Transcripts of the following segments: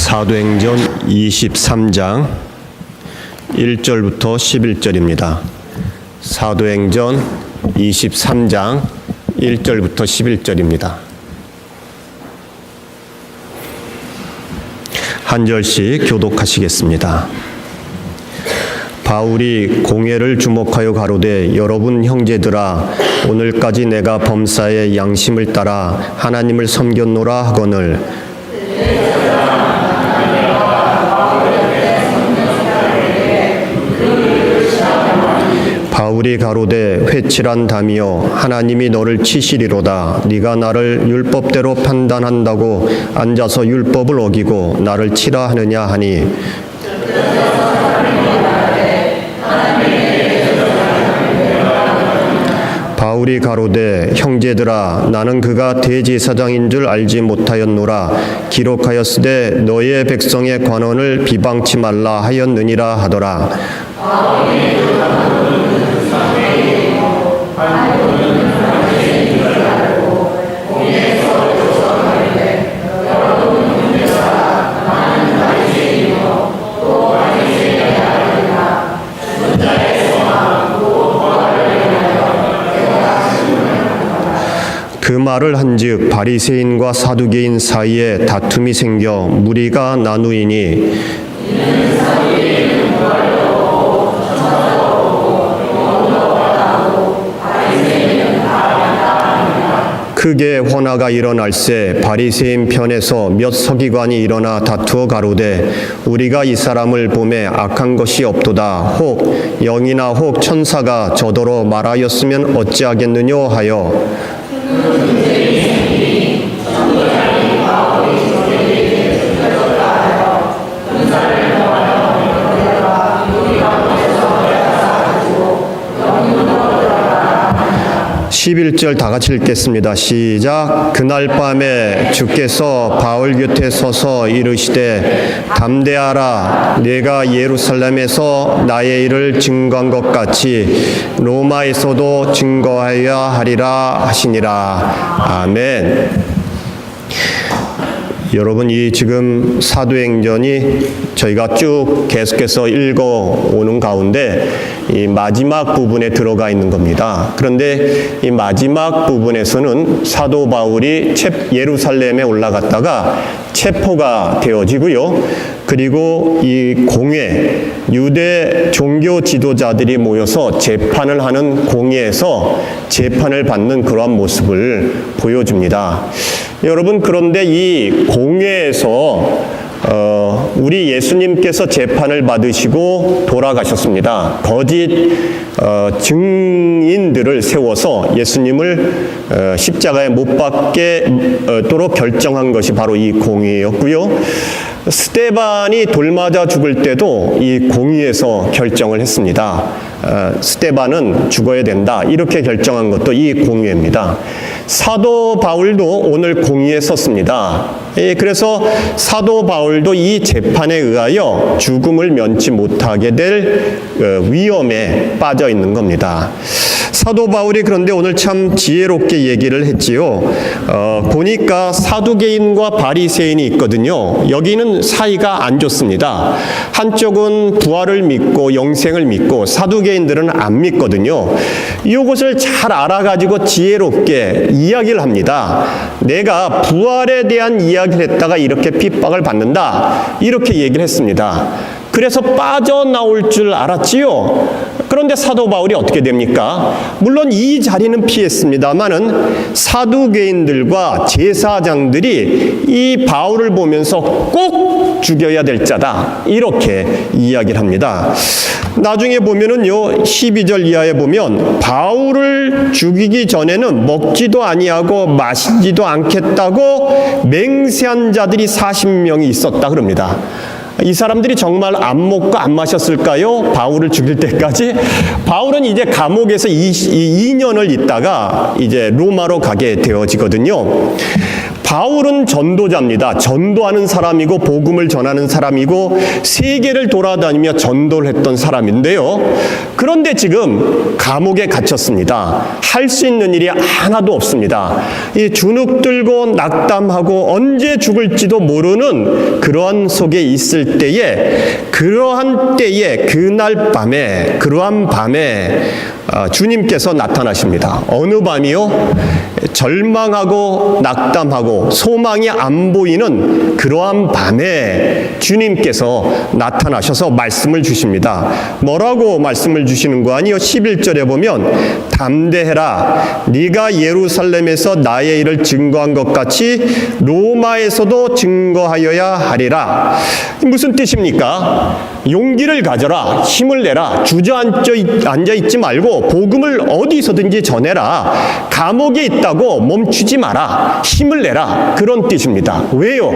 사도행전 23장 1절부터 11절입니다. 사도행전 23장 1절부터 11절입니다. 한 절씩 교독하시겠습니다. 바울이 공회를 주목하여 가로되 여러분 형제들아 오늘까지 내가 범사의 양심을 따라 하나님을 섬겼노라 하거늘 바울이 가로되 회칠한 담이여 하나님이 너를 치시리로다. 네가 나를 율법대로 판단한다고 앉아서 율법을 어기고 나를 치라 하느냐 하니 바울이 가로되 형제들아 나는 그가 대제사장인 줄 알지 못하였노라. 기록하였으되 너의 백성의 관원을 비방치 말라 하였느니라 하더라. 그 말을 한즉 바리새인과 사두개인 사이에 다툼이 생겨 무리가 나누이니 크게 혼화가 일어날새 바리새인 편에서 몇 서기관이 일어나 다투어 가로되 우리가 이 사람을 보매 악한 것이 없도다. 혹 영이나 혹 천사가 저더러 말하였으면 어찌하겠느뇨 하여 (11절) 다 같이 읽겠습니다. 시작. 그날 밤에 주께서 바울 곁에 서서 이르시되 담대하라. 내가 예루살렘에서 나의 일을 증거한 것 같이 로마에서도 증거하여야 하리라 하시니라. 아멘. 여러분, 이 지금 사도행전이 저희가 쭉 계속해서 읽어오는 가운데 이 마지막 부분에 들어가 있는 겁니다. 그런데 이 마지막 부분에서는 사도 바울이 예루살렘에 올라갔다가 체포가 되어지고요. 그리고 이 공회, 유대 종교 지도자들이 모여서 재판을 하는 공회에서 재판을 받는 그러한 모습을 보여줍니다. 여러분, 그런데 이 공회에서 우리 예수님께서 재판을 받으시고 돌아가셨습니다. 거짓 증인들을 세워서 예수님을 십자가에 못 박게도록 결정한 것이 바로 이 공의였고요. 스데반이 돌 맞아 죽을 때도 이 공의에서 결정을 했습니다. 스데반은 죽어야 된다 이렇게 결정한 것도 이 공의입니다. 사도 바울도 오늘 공의에 섰습니다. 그래서 사도 바울도 이 재판에 의하여 죽음을 면치 못하게 될 위험에 빠져 있는 겁니다. 사도 바울이 그런데 오늘 참 지혜롭게 얘기를 했지요. 보니까 사두개인과 바리새인이 있거든요. 여기는 사이가 안 좋습니다. 한쪽은 부활을 믿고 영생을 믿고 사두개인들은 안 믿거든요. 이것을 잘 알아가지고 지혜롭게 이야기를 합니다. 내가 부활에 대한 이야기를 했다가 이렇게 핍박을 받는다. 이렇게 얘기를 했습니다. 그래서 빠져나올 줄 알았지요. 그런데 사도 바울이 어떻게 됩니까? 물론 이 자리는 피했습니다마는 사두개인들과 제사장들이 이 바울을 보면서 꼭 죽여야 될 자다 이렇게 이야기를 합니다. 나중에 보면은요 12절 이하에 보면 바울을 죽이기 전에는 먹지도 아니하고 마시지도 않겠다고 맹세한 자들이 40명이 있었다 그럽니다. 이 사람들이 정말 안 먹고 안 마셨을까요? 바울을 죽일 때까지? 바울은 이제 감옥에서 2년을 있다가 이제 로마로 가게 되어지거든요. 바울은 전도자입니다. 전도하는 사람이고 복음을 전하는 사람이고 세계를 돌아다니며 전도를 했던 사람인데요. 그런데 지금 감옥에 갇혔습니다. 할 수 있는 일이 하나도 없습니다. 이 주눅 들고 낙담하고 언제 죽을지도 모르는 그러한 속에 있을 때에 그러한 밤에 주님께서 나타나십니다. 어느 밤이요? 절망하고 낙담하고 소망이 안 보이는 그러한 밤에 주님께서 나타나셔서 말씀을 주십니다. 뭐라고 말씀을 주시는 거 아니요? 11절에 보면 담대해라. 네가 예루살렘에서 나의 일을 증거한 것 같이 로마에서도 증거하여야 하리라. 무슨 뜻입니까? 용기를 가져라. 힘을 내라. 주저앉아 있지 말고 복음을 어디서든지 전해라. 감옥에 있다고 멈추지 마라. 힘을 내라. 그런 뜻입니다. 왜요?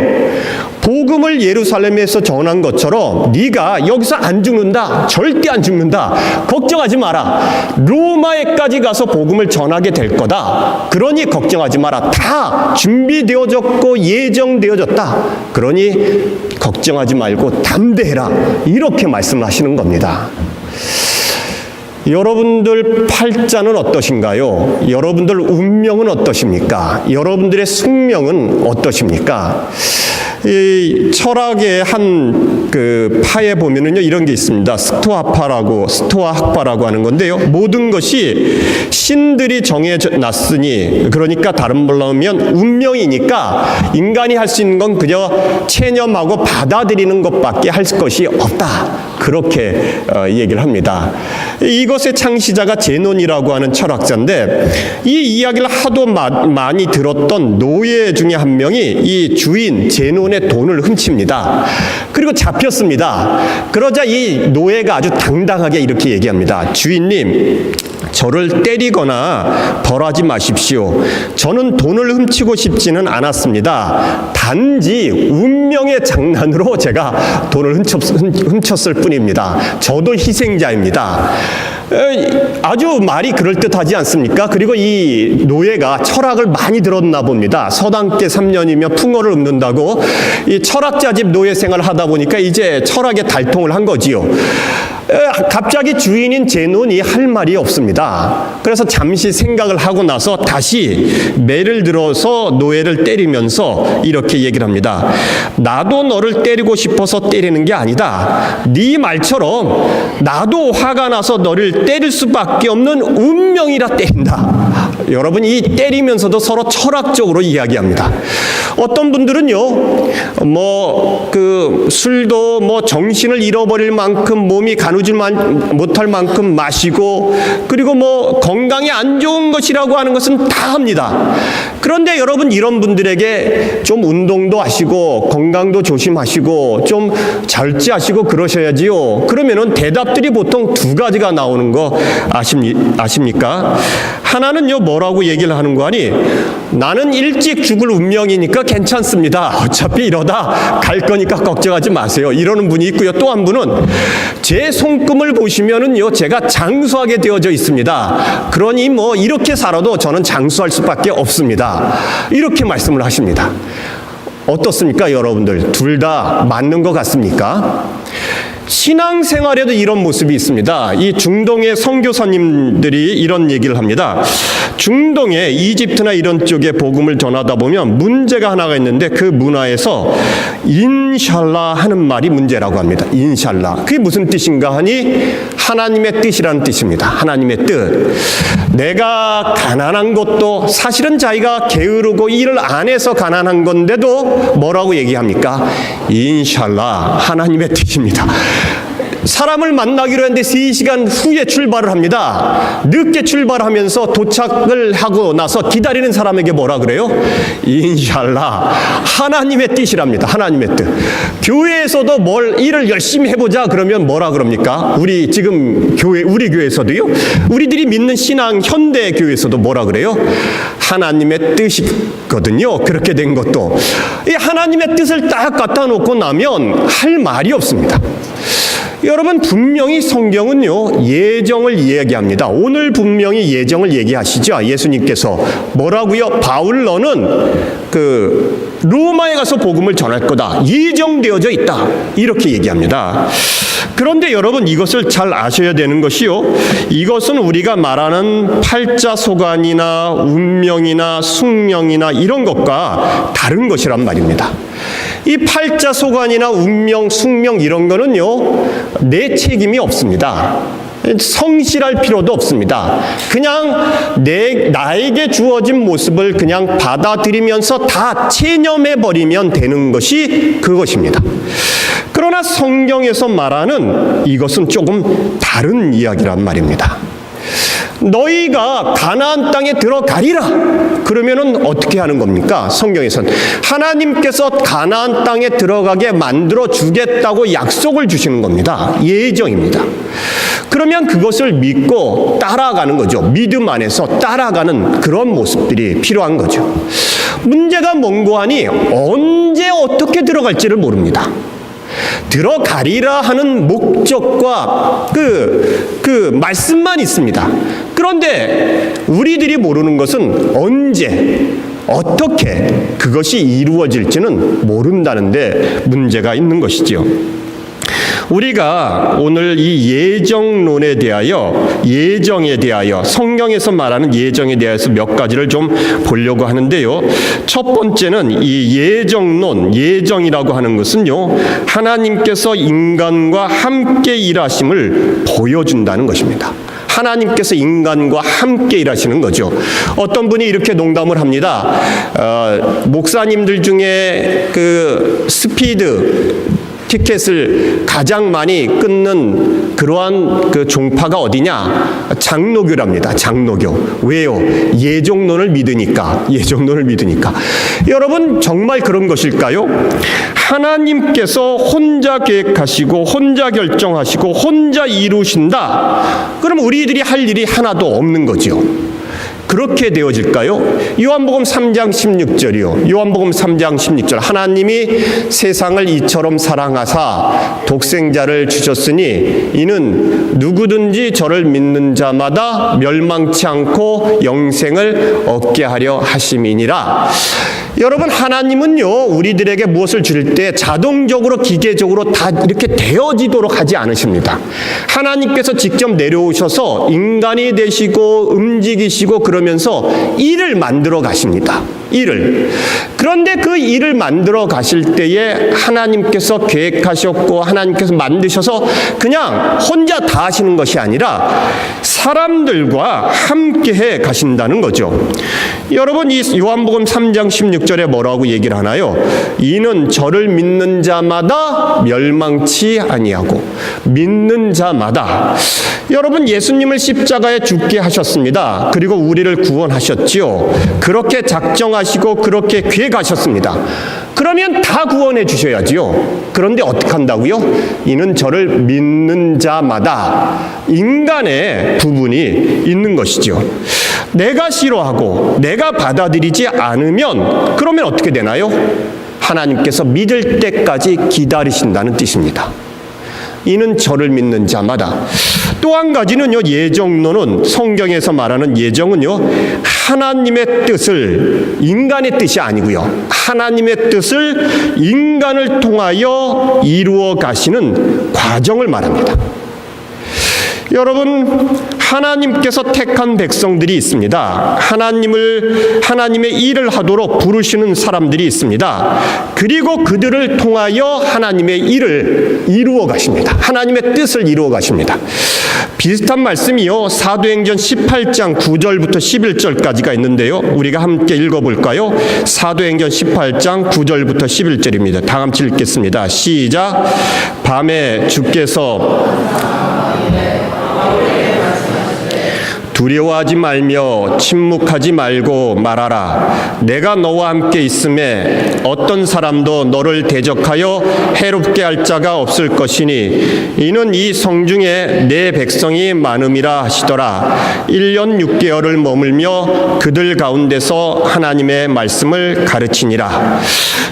복음을 예루살렘에서 전한 것처럼 네가 여기서 안 죽는다. 절대 안 죽는다. 걱정하지 마라. 로마에까지 가서 복음을 전하게 될 거다. 그러니 걱정하지 마라. 다 준비되어졌고 예정되어졌다. 그러니 걱정하지 말고 담대해라. 이렇게 말씀하시는 겁니다. 여러분들 팔자는 어떠신가요? 여러분들 운명은 어떠십니까? 여러분들의 숙명은 어떠십니까? 이 철학의 한 그 파에 보면은요 이런 게 있습니다. 스토아 학파라고 하는 건데요. 모든 것이 신들이 정해놨으니, 그러니까 다른 말로 하면 운명이니까 인간이 할 수 있는 건 그저 체념하고 받아들이는 것밖에 할 것이 없다. 그렇게 얘기를 합니다. 이것의 창시자가 제논이라고 하는 철학자인데, 이 이야기를 하도 많이 들었던 노예 중에 한 명이 이 주인 제논의 돈을 훔칩니다. 그리고 잡혔습니다. 그러자 이 노예가 아주 당당하게 이렇게 얘기합니다. 주인님, 저를 때리거나 벌하지 마십시오. 저는 돈을 훔치고 싶지는 않았습니다. 단지 운명의 장난으로 제가 돈을 훔쳤을 뿐입니다. 저도 희생자입니다. 아주 말이 그럴듯하지 않습니까? 그리고 이 노예가 철학을 많이 들었나 봅니다. 서당계 3년이면 풍어를 읊는다고 이 철학자 집 노예 생활을 하다 보니까 이제 철학에 달통을 한 거지요. 갑자기 주인인 제논이 할 말이 없습니다. 그래서 잠시 생각을 하고 나서 다시 매를 들어서 노예를 때리면서 이렇게 얘기를 합니다. 나도 너를 때리고 싶어서 때리는 게 아니다. 네 말처럼 나도 화가 나서 너를 때릴 수밖에 없는 운명이라 때린다. 여러분, 이 때리면서도 서로 철학적으로 이야기합니다. 어떤 분들은요, 술도 정신을 잃어버릴 만큼 몸이 가누지 못할 만큼 마시고, 그리고 건강에 안 좋은 것이라고 하는 것은 다 합니다. 그런데 여러분, 이런 분들에게 좀 운동도 하시고 건강도 조심하시고 좀 절제하시고 그러셔야지요. 그러면은 대답들이 보통 두 가지가 나오는 거 아십니까? 하나는요, 뭐라고 얘기를 하는 거 아니? 나는 일찍 죽을 운명이니까 괜찮습니다. 어차피 이러다 갈 거니까 걱정하지 마세요. 이러는 분이 있고요. 또 한 분은 제 손금을 보시면은요, 제가 장수하게 되어져 있습니다. 그러니 이렇게 살아도 저는 장수할 수밖에 없습니다. 이렇게 말씀을 하십니다. 어떻습니까, 여러분들? 둘 다 맞는 것 같습니까? 신앙생활에도 이런 모습이 있습니다. 이 중동의 선교사님들이 이런 얘기를 합니다. 중동에 이집트나 이런 쪽에 복음을 전하다 보면 문제가 하나가 있는데, 그 문화에서 인샬라 하는 말이 문제라고 합니다. 인샬라. 그게 무슨 뜻인가 하니 하나님의 뜻이라는 뜻입니다. 하나님의 뜻. 내가 가난한 것도 사실은 자기가 게으르고 일을 안 해서 가난한 건데도 뭐라고 얘기합니까? 인샬라. 하나님의 뜻입니다. 사람을 만나기로 했는데 3시간 후에 출발을 합니다. 늦게 출발하면서 도착을 하고 나서 기다리는 사람에게 뭐라 그래요? 인샬라. 하나님의 뜻이랍니다. 하나님의 뜻. 교회에서도 일을 열심히 해보자 그러면 뭐라 그럽니까? 우리 교회에서도요. 우리들이 믿는 신앙 현대 교회에서도 뭐라 그래요? 하나님의 뜻이거든요. 그렇게 된 것도. 이 하나님의 뜻을 딱 갖다 놓고 나면 할 말이 없습니다. 여러분, 분명히 성경은요, 예정을 이야기합니다. 오늘 분명히 예정을 얘기하시죠. 예수님께서 뭐라고요? 바울 너는 로마에 가서 복음을 전할 거다. 예정되어져 있다. 이렇게 얘기합니다. 그런데 여러분, 이것을 잘 아셔야 되는 것이요, 이것은 우리가 말하는 팔자소관이나 운명이나 숙명이나 이런 것과 다른 것이란 말입니다. 이 팔자소관이나 운명, 숙명 이런 거는요, 내 책임이 없습니다. 성실할 필요도 없습니다. 그냥 나에게 주어진 모습을 그냥 받아들이면서 다 체념해버리면 되는 것이 그것입니다. 그러나 성경에서 말하는 이것은 조금 다른 이야기란 말입니다. 너희가 가나안 땅에 들어가리라. 그러면은 어떻게 하는 겁니까? 성경에서는 하나님께서 가나안 땅에 들어가게 만들어 주겠다고 약속을 주시는 겁니다. 예정입니다. 그러면 그것을 믿고 따라가는 거죠. 믿음 안에서 따라가는 그런 모습들이 필요한 거죠. 문제가 뭔고 하니 언제 어떻게 들어갈지를 모릅니다. 들어가리라 하는 목적과 그 말씀만 있습니다. 그런데 우리들이 모르는 것은 언제 어떻게 그것이 이루어질지는 모른다는데 문제가 있는 것이지요. 우리가 오늘 이 예정론에 대하여, 예정에 대하여, 성경에서 말하는 예정에 대해서 몇 가지를 좀 보려고 하는데요. 첫 번째는 이 예정론, 예정이라고 하는 것은요, 하나님께서 인간과 함께 일하심을 보여준다는 것입니다. 하나님께서 인간과 함께 일하시는 거죠. 어떤 분이 이렇게 농담을 합니다. 목사님들 중에 그 스피드 티켓을 가장 많이 끊는 그러한 그 종파가 어디냐? 장로교랍니다. 장로교. 왜요? 예정론을 믿으니까. 예정론을 믿으니까. 여러분, 정말 그런 것일까요? 하나님께서 혼자 계획하시고 혼자 결정하시고 혼자 이루신다. 그럼 우리들이 할 일이 하나도 없는 거죠. 그렇게 되어질까요? 요한복음 3장 16절이요. 요한복음 3장 16절. 하나님이 세상을 이처럼 사랑하사 독생자를 주셨으니 이는 누구든지 저를 믿는 자마다 멸망치 않고 영생을 얻게 하려 하심이니라. 여러분, 하나님은요, 우리들에게 무엇을 주실 때 자동적으로 기계적으로 다 이렇게 되어지도록 하지 않으십니다. 하나님께서 직접 내려오셔서 인간이 되시고 움직이시고 그러면서 일을 만들어 가십니다. 일을. 그런데 그 일을 만들어 가실 때에 하나님께서 계획하셨고 하나님께서 만드셔서 그냥 혼자 다 하시는 것이 아니라 사람들과 함께 해 가신다는 거죠. 여러분, 이 요한복음 3장 16절에 뭐라고 얘기를 하나요? 이는 저를 믿는 자마다 멸망치 아니하고, 믿는 자마다. 여러분, 예수님을 십자가에 죽게 하셨습니다. 그리고 우리를 구원하셨지요. 그렇게 작정하시고 그렇게 계획하셨습니다. 그러면 다 구원해 주셔야지요. 그런데 어떻게 한다고요? 이는 저를 믿는 자마다. 인간의 부분이 있는 것이죠. 내가 싫어하고 내가 받아들이지 않으면 그러면 어떻게 되나요? 하나님께서 믿을 때까지 기다리신다는 뜻입니다. 이는 저를 믿는 자마다. 또 한 가지는요, 예정론은, 성경에서 말하는 예정은요, 하나님의 뜻을, 인간의 뜻이 아니고요, 하나님의 뜻을 인간을 통하여 이루어 가시는 과정을 말합니다. 여러분, 하나님께서 택한 백성들이 있습니다. 하나님의 일을 하도록 부르시는 사람들이 있습니다. 그리고 그들을 통하여 하나님의 일을 이루어 가십니다. 하나님의 뜻을 이루어 가십니다. 비슷한 말씀이요, 사도행전 18장 9절부터 11절까지가 있는데요. 우리가 함께 읽어볼까요? 사도행전 18장 9절부터 11절입니다. 다 같이 읽겠습니다. 시작. 밤에 주께서 두려워하지 말며 침묵하지 말고 말하라. 내가 너와 함께 있음에 어떤 사람도 너를 대적하여 해롭게 할 자가 없을 것이니 이는 이 성중에 내 백성이 많음이라 하시더라. 1년 6개월을 머물며 그들 가운데서 하나님의 말씀을 가르치니라.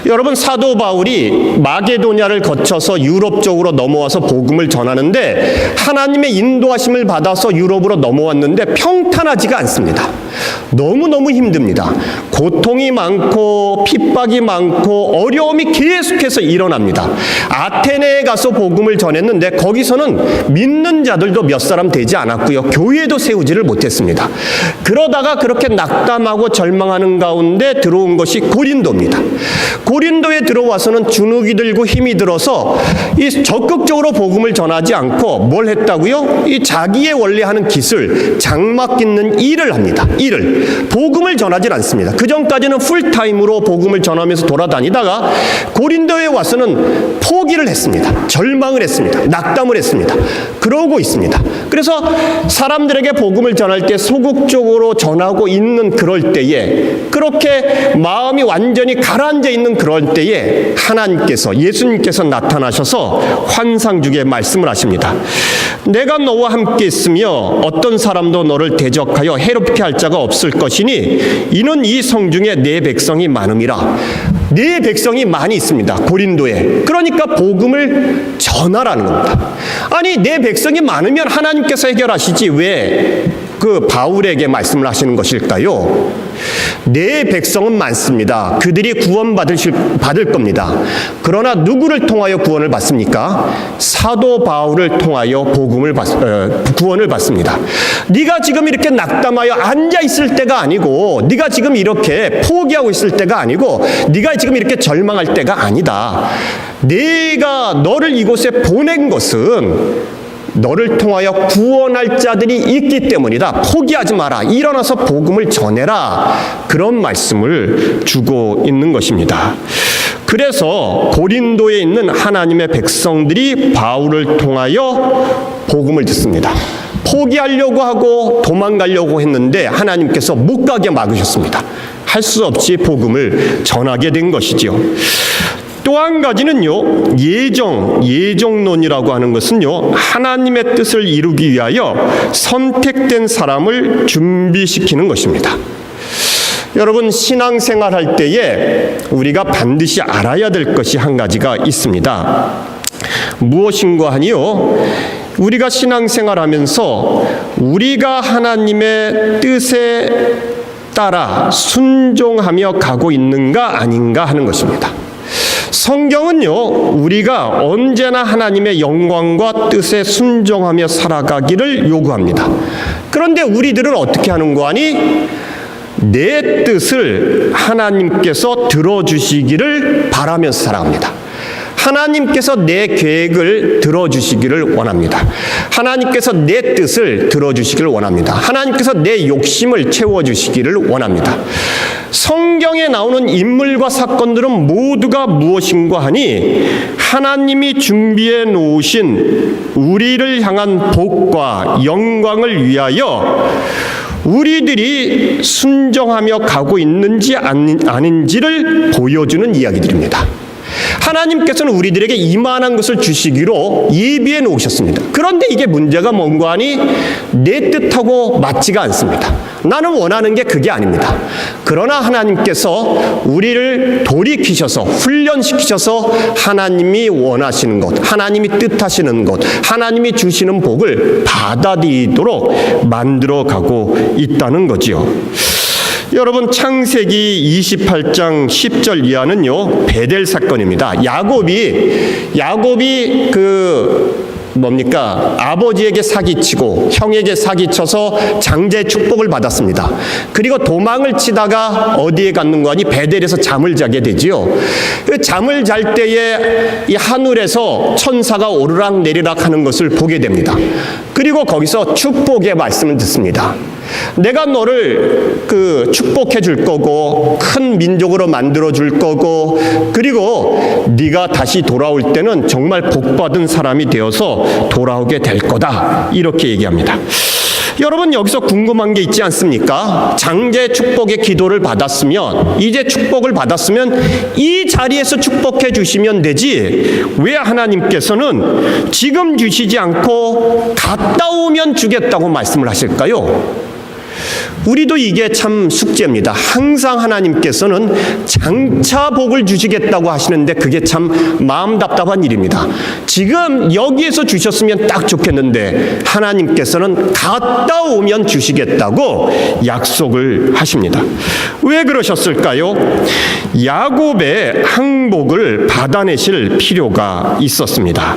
여러분, 사도 바울이 마게도냐를 거쳐서 유럽 쪽으로 넘어와서 복음을 전하는데 하나님의 인도하심을 받아서 유럽으로 넘어왔는데 평탄하지가 않습니다. 너무너무 힘듭니다. 고통이 많고 핍박이 많고 어려움이 계속해서 일어납니다. 아테네에 가서 복음을 전했는데 거기서는 믿는 자들도 몇 사람 되지 않았고요. 교회도 세우지를 못했습니다. 그러다가 그렇게 낙담하고 절망하는 가운데 들어온 것이 고린도입니다. 고린도에 들어와서는 주눅이 들고 힘이 들어서 이 적극적으로 복음을 전하지 않고 뭘 했다고요? 이 자기의 원래 하는 기술, 장막 깃는 일을 합니다. 일을. 복음을 전하지 않습니다. 그 전까지는 풀타임으로 복음을 전하면서 돌아다니다가 고린도에 와서는 포기를 했습니다. 절망을 했습니다. 낙담을 했습니다. 그러고 있습니다. 그래서 사람들에게 복음을 전할 때 소극적으로 전하고 있는 그럴 때에, 그렇게 마음이 완전히 가라앉아 있는 그럴 때에 하나님께서, 예수님께서 나타나셔서 환상중에 말씀을 하십니다. 내가 너와 함께 있으며 어떤 사람도 너를 대적하여 해롭게 할 자가 없을 것이니 이는 이 성중에 내 백성이 많음이라. 내 백성이 많이 있습니다. 고린도에. 그러니까 복음을 전하라는 겁니다. 아니, 내 백성이 많으면 하나님께서 해결하시지 왜 그 바울에게 말씀을 하시는 것일까요? 내 백성은 많습니다. 그들이 받을 겁니다. 그러나 누구를 통하여 구원을 받습니까? 사도 바울을 통하여 구원을 받습니다. 네가 지금 이렇게 낙담하여 앉아 있을 때가 아니고, 네가 지금 이렇게 포기하고 있을 때가 아니고, 네가 지금 이렇게 절망할 때가 아니다. 내가 너를 이곳에 보낸 것은 너를 통하여 구원할 자들이 있기 때문이다. 포기하지 마라. 일어나서 복음을 전해라. 그런 말씀을 주고 있는 것입니다. 그래서 고린도에 있는 하나님의 백성들이 바울을 통하여 복음을 듣습니다. 포기하려고 하고 도망가려고 했는데 하나님께서 못 가게 막으셨습니다. 할 수 없이 복음을 전하게 된 것이지요. 또 한 가지는요, 예정론이라고 하는 것은요, 하나님의 뜻을 이루기 위하여 선택된 사람을 준비시키는 것입니다. 여러분, 신앙생활 할 때에 우리가 반드시 알아야 될 것이 한 가지가 있습니다. 무엇인가 하니요, 우리가 신앙생활 하면서 우리가 하나님의 뜻에 따라 순종하며 가고 있는가 아닌가 하는 것입니다. 성경은요, 우리가 언제나 하나님의 영광과 뜻에 순종하며 살아가기를 요구합니다. 그런데 우리들은 어떻게 하는 거 아니? 내 뜻을 하나님께서 들어주시기를 바라면서 살아갑니다. 하나님께서 내 계획을 들어주시기를 원합니다. 하나님께서 내 뜻을 들어주시기를 원합니다. 하나님께서 내 욕심을 채워주시기를 원합니다. 성경에 나오는 인물과 사건들은 모두가 무엇인가 하니 하나님이 준비해 놓으신 우리를 향한 복과 영광을 위하여 우리들이 순종하며 가고 있는지 아닌지를 보여주는 이야기들입니다. 하나님께서는 우리들에게 이만한 것을 주시기로 예비해 놓으셨습니다. 그런데 이게 문제가 뭔가 하니 내 뜻하고 맞지가 않습니다. 나는 원하는 게 그게 아닙니다. 그러나 하나님께서 우리를 돌이키셔서 훈련시키셔서 하나님이 원하시는 것, 하나님이 뜻하시는 것, 하나님이 주시는 복을 받아들이도록 만들어가고 있다는 거지요. 여러분, 창세기 28장 10절 이하는요, 베델 사건입니다. 야곱이 아버지에게 사기치고 형에게 사기쳐서 장자의 축복을 받았습니다. 그리고 도망을 치다가 어디에 갔는 거 아니? 베델에서 잠을 자게 되지요. 잠을 잘 때에 이 하늘에서 천사가 오르락 내리락 하는 것을 보게 됩니다. 그리고 거기서 축복의 말씀을 듣습니다. 내가 너를 축복해 줄 거고 큰 민족으로 만들어 줄 거고, 그리고 네가 다시 돌아올 때는 정말 복받은 사람이 되어서 돌아오게 될 거다, 이렇게 얘기합니다. 여러분 여기서 궁금한 게 있지 않습니까? 장제 축복의 기도를 받았으면, 이제 축복을 받았으면 이 자리에서 축복해 주시면 되지, 왜 하나님께서는 지금 주시지 않고 갔다 오면 주겠다고 말씀을 하실까요? 우리도 이게 참 숙제입니다. 항상 하나님께서는 장차 복을 주시겠다고 하시는데 그게 참 마음 답답한 일입니다. 지금 여기에서 주셨으면 딱 좋겠는데 하나님께서는 갔다 오면 주시겠다고 약속을 하십니다. 왜 그러셨을까요? 야곱의 항복을 받아내실 필요가 있었습니다.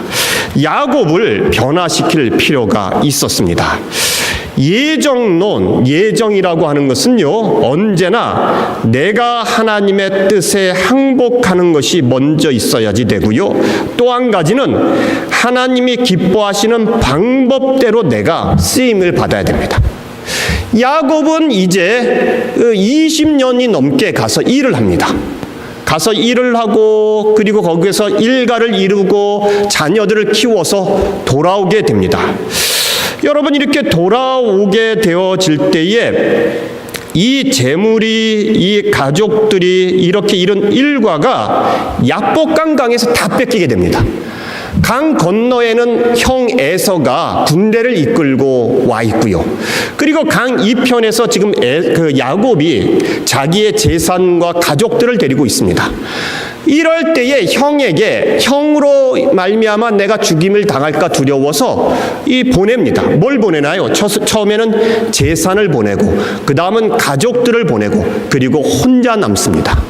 야곱을 변화시킬 필요가 있었습니다. 예정론, 예정이라고 하는 것은요, 언제나 내가 하나님의 뜻에 항복하는 것이 먼저 있어야지 되고요, 또 한 가지는 하나님이 기뻐하시는 방법대로 내가 쓰임을 받아야 됩니다. 야곱은 이제 20년이 넘게 가서 일을 합니다. 가서 일을 하고, 그리고 거기에서 일가를 이루고 자녀들을 키워서 돌아오게 됩니다. 여러분, 이렇게 돌아오게 되어질 때에 이 재물이, 이 가족들이 이렇게 이룬 일과가 야복강 강에서 다 뺏기게 됩니다. 강 건너에는 형 에서가 군대를 이끌고 와 있고요. 그리고 강 이편에서 지금 야곱이 자기의 재산과 가족들을 데리고 있습니다. 이럴 때에 형에게, 형으로 말미암아 내가 죽임을 당할까 두려워서 보냅니다. 뭘 보내나요? 처음에는 재산을 보내고, 그 다음은 가족들을 보내고, 그리고 혼자 남습니다.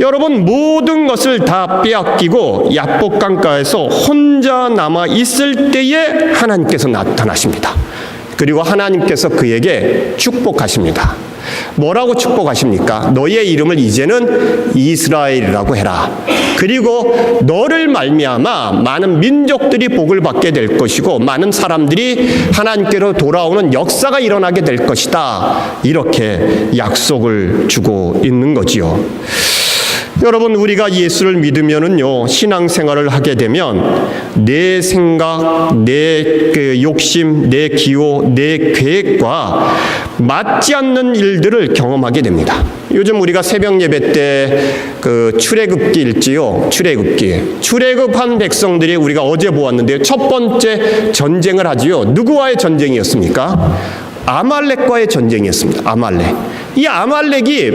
여러분, 모든 것을 다 빼앗기고 야복강가에서 혼자 남아 있을 때에 하나님께서 나타나십니다. 그리고 하나님께서 그에게 축복하십니다. 뭐라고 축복하십니까? 너의 이름을 이제는 이스라엘이라고 해라. 그리고 너를 말미암아 많은 민족들이 복을 받게 될 것이고, 많은 사람들이 하나님께로 돌아오는 역사가 일어나게 될 것이다. 이렇게 약속을 주고 있는 거지요. 여러분, 우리가 예수를 믿으면은요, 신앙생활을 하게 되면 내 생각, 내 욕심, 내 기호, 내 계획과 맞지 않는 일들을 경험하게 됩니다. 요즘 우리가 새벽 예배 때 출애굽기 읽지요. 출애굽한 백성들이 우리가 어제 보았는데요, 첫 번째 전쟁을 하지요. 누구와의 전쟁이었습니까? 아말렉과의 전쟁이었습니다. 아말렉. 이 아말렉이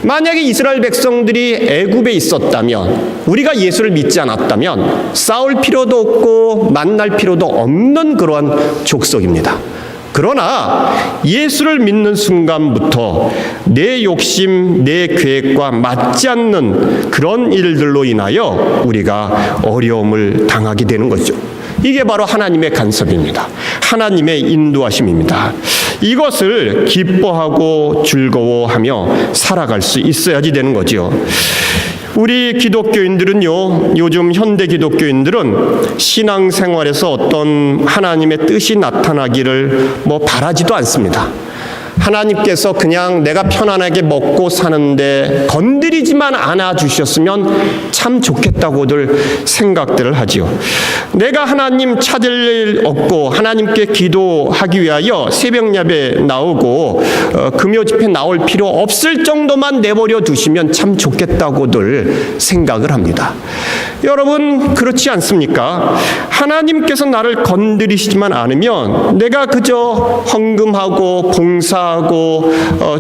만약에 이스라엘 백성들이 애굽에 있었다면, 우리가 예수를 믿지 않았다면 싸울 필요도 없고 만날 필요도 없는 그러한 족속입니다. 그러나 예수를 믿는 순간부터 내 욕심, 내 계획과 맞지 않는 그런 일들로 인하여 우리가 어려움을 당하게 되는 거죠. 이게 바로 하나님의 간섭입니다. 하나님의 인도하심입니다. 이것을 기뻐하고 즐거워하며 살아갈 수 있어야지 되는 거죠. 우리 기독교인들은요, 요즘 현대 기독교인들은 신앙생활에서 어떤 하나님의 뜻이 나타나기를 바라지도 않습니다. 하나님께서 그냥 내가 편안하게 먹고 사는데 건드리지만 않아 주셨으면 참 좋겠다고들 생각들을 하지요. 내가 하나님 찾을 일 없고 하나님께 기도하기 위하여 새벽 예배 나오고 금요 집회 나올 필요 없을 정도만 내버려 두시면 참 좋겠다고들 생각을 합니다. 여러분, 그렇지 않습니까? 하나님께서 나를 건드리시지만 않으면 내가 그저 헌금하고 봉사하고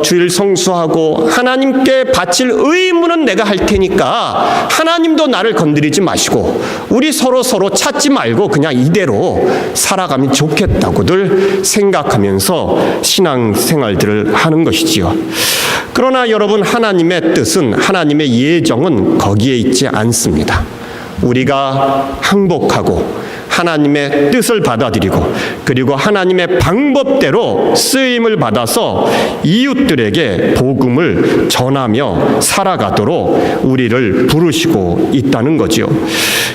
주일 성수하고 하나님께 바칠 의무는 내가 할 테니까 하나님도 나를 건드리지 마시고 우리 서로 찾지 말고 그냥 이대로 살아가면 좋겠다고들 생각하면서 신앙생활들을 하는 것이지요. 그러나 여러분, 하나님의 뜻은, 하나님의 예정은 거기에 있지 않습니다. 우리가 항복하고 하나님의 뜻을 받아들이고 그리고 하나님의 방법대로 쓰임을 받아서 이웃들에게 복음을 전하며 살아가도록 우리를 부르시고 있다는 거죠.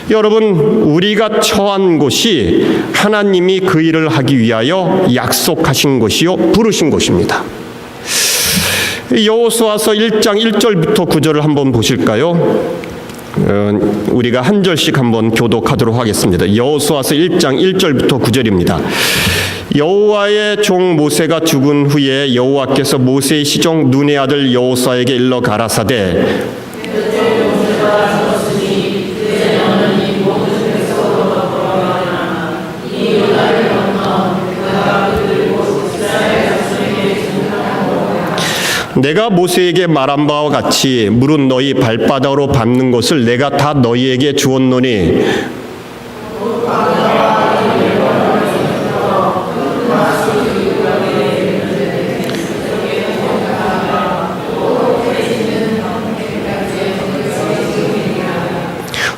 여러분, 우리가 처한 곳이 하나님이 그 일을 하기 위하여 약속하신 곳이요, 부르신 곳입니다. 여호수아서 1장 1절부터 9절을 한번 보실까요? 우리가 한 절씩 한번 교독하도록 하겠습니다. 여호수아서 1장 1절부터 9절입니다. 여호와의 종 모세가 죽은 후에 여호와께서 모세의 시종 눈의 아들 여호수아에게 일러 가라사대 내가 모세에게 말한 바와 같이 물은 너희 발바닥으로 밟는 것을 내가 다 너희에게 주었노니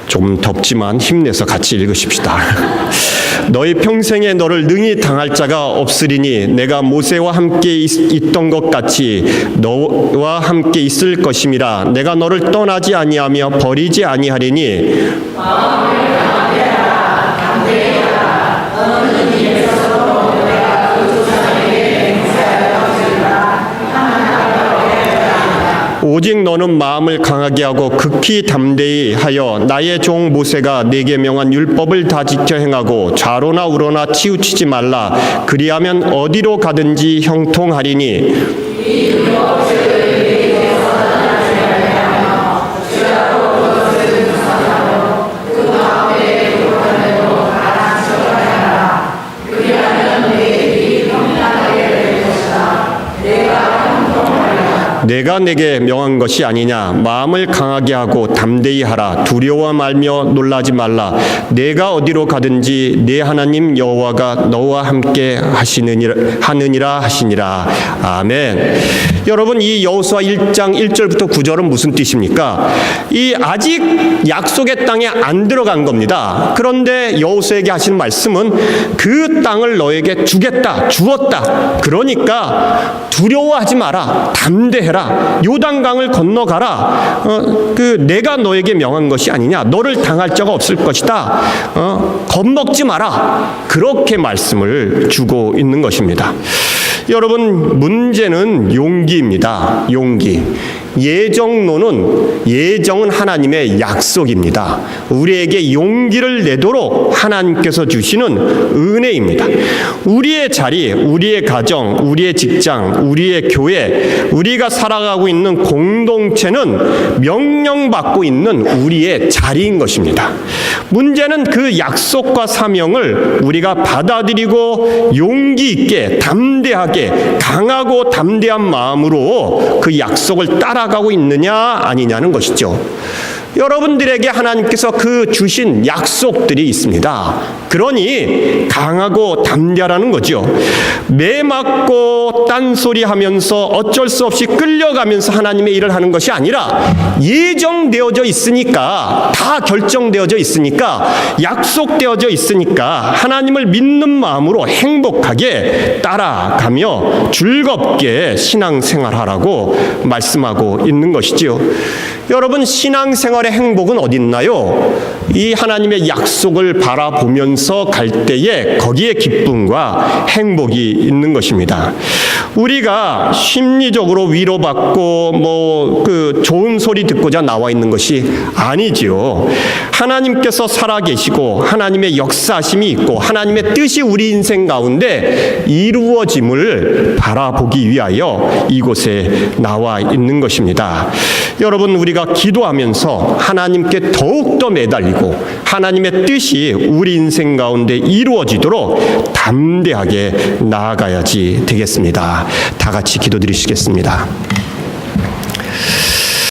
좀 덥지만 힘내서 같이 읽으십시다. 너희 평생에 너를 능히 당할 자가 없으리니 내가 모세와 함께 있던 것 같이 너와 함께 있을 것임이라. 내가 너를 떠나지 아니하며 버리지 아니하리니 오직 너는 마음을 강하게 하고 극히 담대히 하여 나의 종 모세가 내게 명한 율법을 다 지켜 행하고 좌로나 우로나 치우치지 말라. 그리하면 어디로 가든지 형통하리니 내가 내게 명한 것이 아니냐. 마음을 강하게 하고 담대히 하라. 두려워 말며 놀라지 말라. 내가 어디로 가든지 내 하나님 여호와가 너와 함께 하느니라 하시니라. 아멘. 여러분, 이 여호수아 1장 1절부터 9절은 무슨 뜻입니까? 이 아직 약속의 땅에 안 들어간 겁니다. 그런데 여호수아에게 하시는 말씀은 그 땅을 너에게 주었다. 그러니까 두려워하지 마라. 담대해라. 요단강을 건너가라. 내가 너에게 명한 것이 아니냐. 너를 당할 자가 없을 것이다. 겁먹지 마라. 그렇게 말씀을 주고 있는 것입니다. 여러분, 문제는 용기입니다. 용기. 예정은 하나님의 약속입니다. 우리에게 용기를 내도록 하나님께서 주시는 은혜입니다. 우리의 자리, 우리의 가정, 우리의 직장, 우리의 교회, 우리가 살아가고 있는 공동체는 명령받고 있는 우리의 자리인 것입니다. 문제는 그 약속과 사명을 우리가 받아들이고 용기 있게 담대하게 강하고 담대한 마음으로 그 약속을 따라가고 있느냐 아니냐는 것이죠. 여러분들에게 하나님께서 그 주신 약속들이 있습니다. 그러니 강하고 담대하라는 거죠. 매 맞고 딴소리하면서 어쩔 수 없이 끌려가면서 하나님의 일을 하는 것이 아니라 예정되어져 있으니까, 다 결정되어져 있으니까, 약속되어져 있으니까 하나님을 믿는 마음으로 행복하게 따라가며 즐겁게 신앙생활하라고 말씀하고 있는 것이지요. 여러분, 신앙생활의 행복은 어디 있나요? 이 하나님의 약속을 바라보면서 갈 때에 거기에 기쁨과 행복이 있는 것입니다. 우리가 심리적으로 위로받고 좋은 소리 듣고자 나와 있는 것이 아니지요. 하나님께서 살아계시고 하나님의 역사심이 있고 하나님의 뜻이 우리 인생 가운데 이루어짐을 바라보기 위하여 이곳에 나와 있는 것입니다. 여러분, 우리가 기도하면서 하나님께 더욱더 매달리고 하나님의 뜻이 우리 인생 가운데 이루어지도록 담대하게 나아가야지 되겠습니다. 다 같이 기도드리시겠습니다.